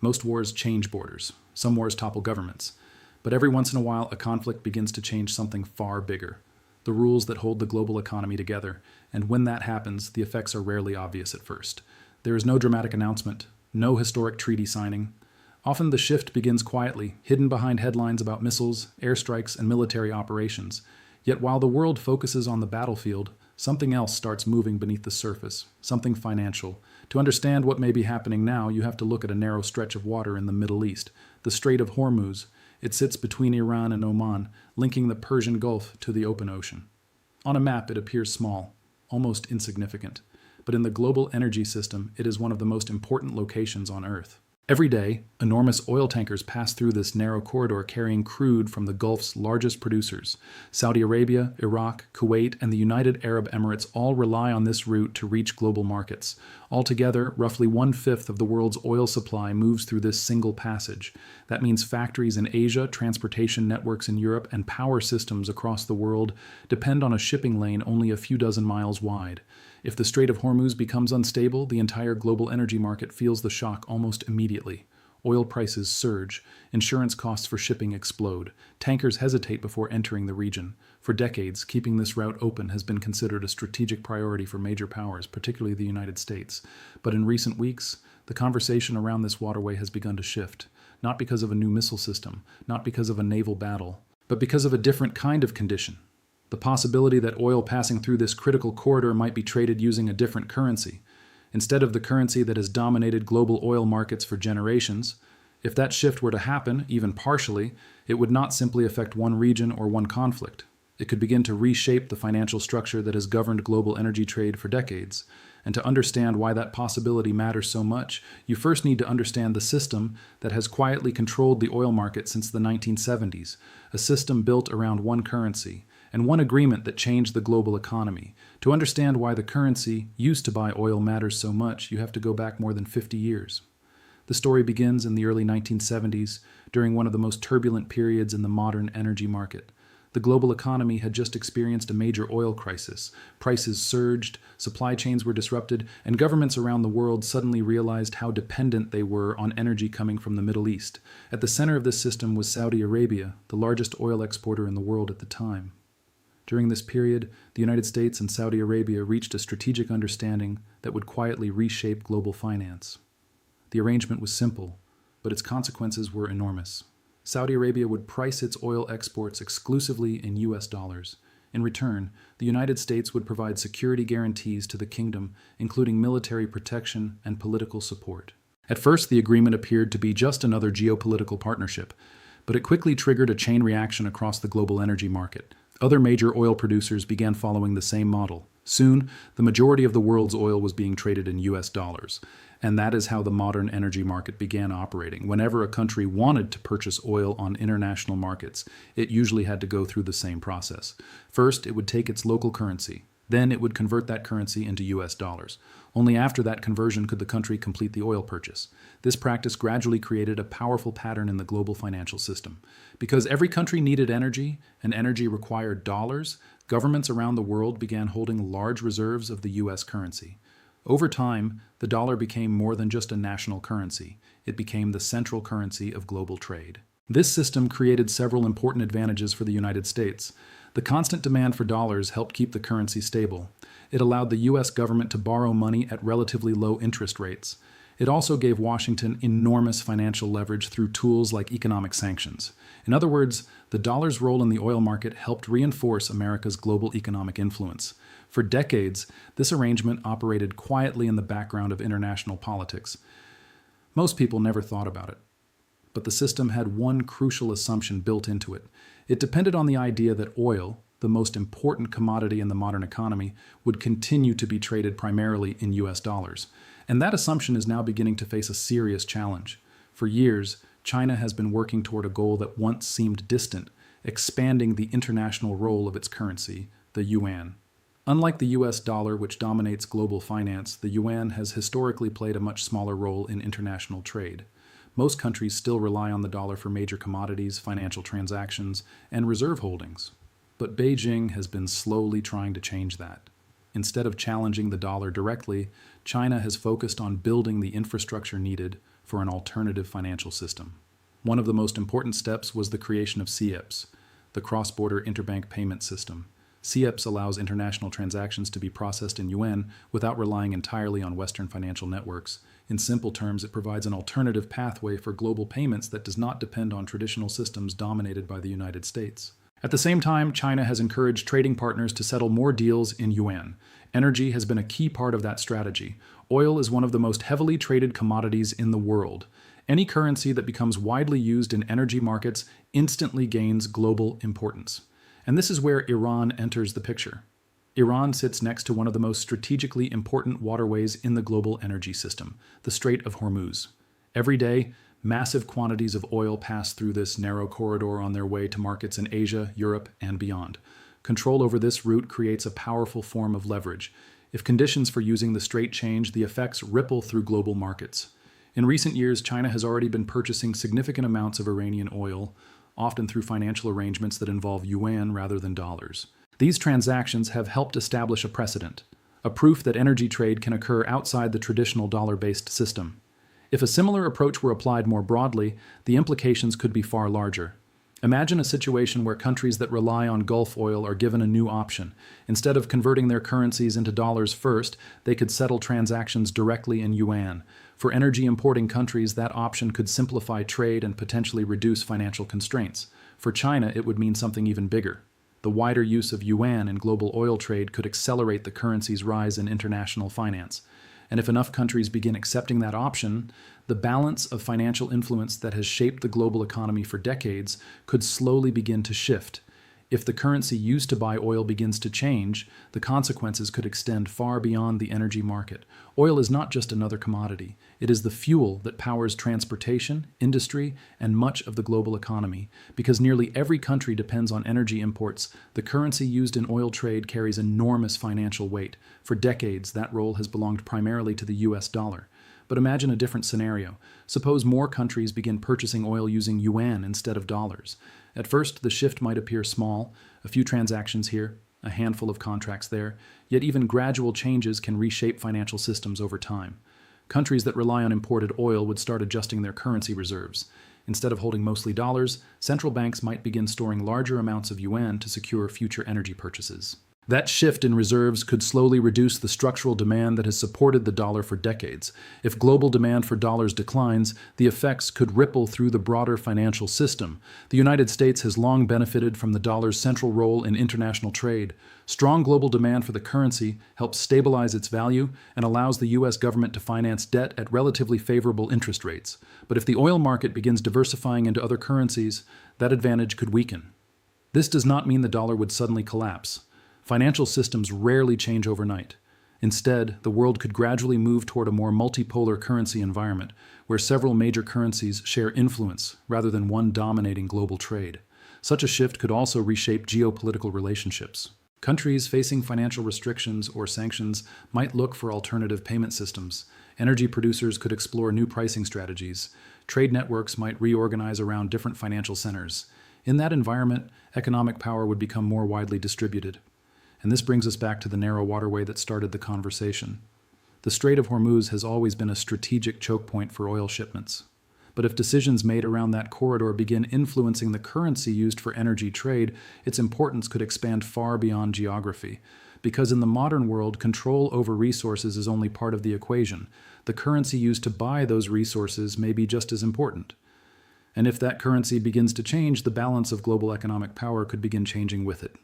Most wars change borders. Some wars topple governments. But every once in a while, a conflict begins to change something far bigger. The rules that hold the global economy together. And when that happens, the effects are rarely obvious at first. There is no dramatic announcement, no historic treaty signing. Often the shift begins quietly, hidden behind headlines about missiles, airstrikes, and military operations. Yet while the world focuses on the battlefield, something else starts moving beneath the surface, something financial. To understand what may be happening now, you have to look at a narrow stretch of water in the Middle East, the Strait of Hormuz. It sits between Iran and Oman, linking the Persian Gulf to the open ocean. On a map, it appears small, almost insignificant. But in the global energy system, it is one of the most important locations on Earth. Every day, enormous oil tankers pass through this narrow corridor carrying crude from the Gulf's largest producers. Saudi Arabia, Iraq, Kuwait, and the United Arab Emirates all rely on this route to reach global markets. Altogether, roughly 1/5 of the world's oil supply moves through this single passage. That means factories in Asia, transportation networks in Europe, and power systems across the world depend on a shipping lane only a few dozen miles wide. If the Strait of Hormuz becomes unstable, the entire global energy market feels the shock almost immediately. Oil prices surge, insurance costs for shipping explode, tankers hesitate before entering the region. For decades, keeping this route open has been considered a strategic priority for major powers, particularly the United States. But in recent weeks, the conversation around this waterway has begun to shift, not because of a new missile system, not because of a naval battle, but because of a different kind of condition. The possibility that oil passing through this critical corridor might be traded using a different currency, instead of the currency that has dominated global oil markets for generations. If that shift were to happen, even partially, it would not simply affect one region or one conflict. It could begin to reshape the financial structure that has governed global energy trade for decades. And to understand why that possibility matters so much, you first need to understand the system that has quietly controlled the oil market since the 1970s, a system built around one currency, and one agreement that changed the global economy. To understand why the currency used to buy oil matters so much, you have to go back more than 50 years. The story begins in the early 1970s, during one of the most turbulent periods in the modern energy market. The global economy had just experienced a major oil crisis. Prices surged, supply chains were disrupted, and governments around the world suddenly realized how dependent they were on energy coming from the Middle East. At the center of this system was Saudi Arabia, the largest oil exporter in the world at the time. During this period, the United States and Saudi Arabia reached a strategic understanding that would quietly reshape global finance. The arrangement was simple, but its consequences were enormous. Saudi Arabia would price its oil exports exclusively in US dollars. In return, the United States would provide security guarantees to the kingdom, including military protection and political support. At first, the agreement appeared to be just another geopolitical partnership, but it quickly triggered a chain reaction across the global energy market. Other major oil producers began following the same model. Soon, the majority of the world's oil was being traded in US dollars, and that is how the modern energy market began operating. Whenever a country wanted to purchase oil on international markets, it usually had to go through the same process. First, it would take its local currency. Then it would convert that currency into US dollars. Only after that conversion could the country complete the oil purchase. This practice gradually created a powerful pattern in the global financial system. Because every country needed energy, and energy required dollars, governments around the world began holding large reserves of the US currency. Over time, the dollar became more than just a national currency. It became the central currency of global trade. This system created several important advantages for the United States. The constant demand for dollars helped keep the currency stable. It allowed the US government to borrow money at relatively low interest rates. It also gave Washington enormous financial leverage through tools like economic sanctions. In other words, the dollar's role in the oil market helped reinforce America's global economic influence. For decades, this arrangement operated quietly in the background of international politics. Most people never thought about it. But the system had one crucial assumption built into it. It depended on the idea that oil, the most important commodity in the modern economy, would continue to be traded primarily in US dollars. And that assumption is now beginning to face a serious challenge. For years, China has been working toward a goal that once seemed distant, expanding the international role of its currency, the yuan. Unlike the US dollar, which dominates global finance, the yuan has historically played a much smaller role in international trade. Most countries still rely on the dollar for major commodities, financial transactions, and reserve holdings. But Beijing has been slowly trying to change that. Instead of challenging the dollar directly, China has focused on building the infrastructure needed for an alternative financial system. One of the most important steps was the creation of CIPS, the Cross-Border Interbank Payment System. CIPS allows international transactions to be processed in yuan without relying entirely on Western financial networks. In simple terms, it provides an alternative pathway for global payments that does not depend on traditional systems dominated by the United States. At the same time, China has encouraged trading partners to settle more deals in yuan. Energy has been a key part of that strategy. Oil is one of the most heavily traded commodities in the world. Any currency that becomes widely used in energy markets instantly gains global importance. And this is where Iran enters the picture. Iran sits next to one of the most strategically important waterways in the global energy system, the Strait of Hormuz. Every day, massive quantities of oil pass through this narrow corridor on their way to markets in Asia, Europe, and beyond. Control over this route creates a powerful form of leverage. If conditions for using the strait change, the effects ripple through global markets. In recent years, China has already been purchasing significant amounts of Iranian oil, often through financial arrangements that involve yuan rather than dollars. These transactions have helped establish a precedent, a proof that energy trade can occur outside the traditional dollar-based system. If a similar approach were applied more broadly, the implications could be far larger. Imagine a situation where countries that rely on Gulf oil are given a new option. Instead of converting their currencies into dollars first, they could settle transactions directly in yuan. For energy importing countries, that option could simplify trade and potentially reduce financial constraints. For China, it would mean something even bigger. The wider use of yuan in global oil trade could accelerate the currency's rise in international finance. And if enough countries begin accepting that option, the balance of financial influence that has shaped the global economy for decades could slowly begin to shift. If the currency used to buy oil begins to change, the consequences could extend far beyond the energy market. Oil is not just another commodity. It is the fuel that powers transportation, industry, and much of the global economy. Because nearly every country depends on energy imports, the currency used in oil trade carries enormous financial weight. For decades, that role has belonged primarily to the US dollar. But imagine a different scenario. Suppose more countries begin purchasing oil using yuan instead of dollars. At first, the shift might appear small, a few transactions here, a handful of contracts there, yet even gradual changes can reshape financial systems over time. Countries that rely on imported oil would start adjusting their currency reserves. Instead of holding mostly dollars, central banks might begin storing larger amounts of yuan to secure future energy purchases. That shift in reserves could slowly reduce the structural demand that has supported the dollar for decades. If global demand for dollars declines, the effects could ripple through the broader financial system. The United States has long benefited from the dollar's central role in international trade. Strong global demand for the currency helps stabilize its value and allows the U.S. government to finance debt at relatively favorable interest rates. But if the oil market begins diversifying into other currencies, that advantage could weaken. This does not mean the dollar would suddenly collapse. Financial systems rarely change overnight. Instead, the world could gradually move toward a more multipolar currency environment, where several major currencies share influence rather than one dominating global trade. Such a shift could also reshape geopolitical relationships. Countries facing financial restrictions or sanctions might look for alternative payment systems. Energy producers could explore new pricing strategies. Trade networks might reorganize around different financial centers. In that environment, economic power would become more widely distributed. And this brings us back to the narrow waterway that started the conversation. The Strait of Hormuz has always been a strategic choke point for oil shipments. But if decisions made around that corridor begin influencing the currency used for energy trade, its importance could expand far beyond geography. Because in the modern world, control over resources is only part of the equation. The currency used to buy those resources may be just as important. And if that currency begins to change, the balance of global economic power could begin changing with it.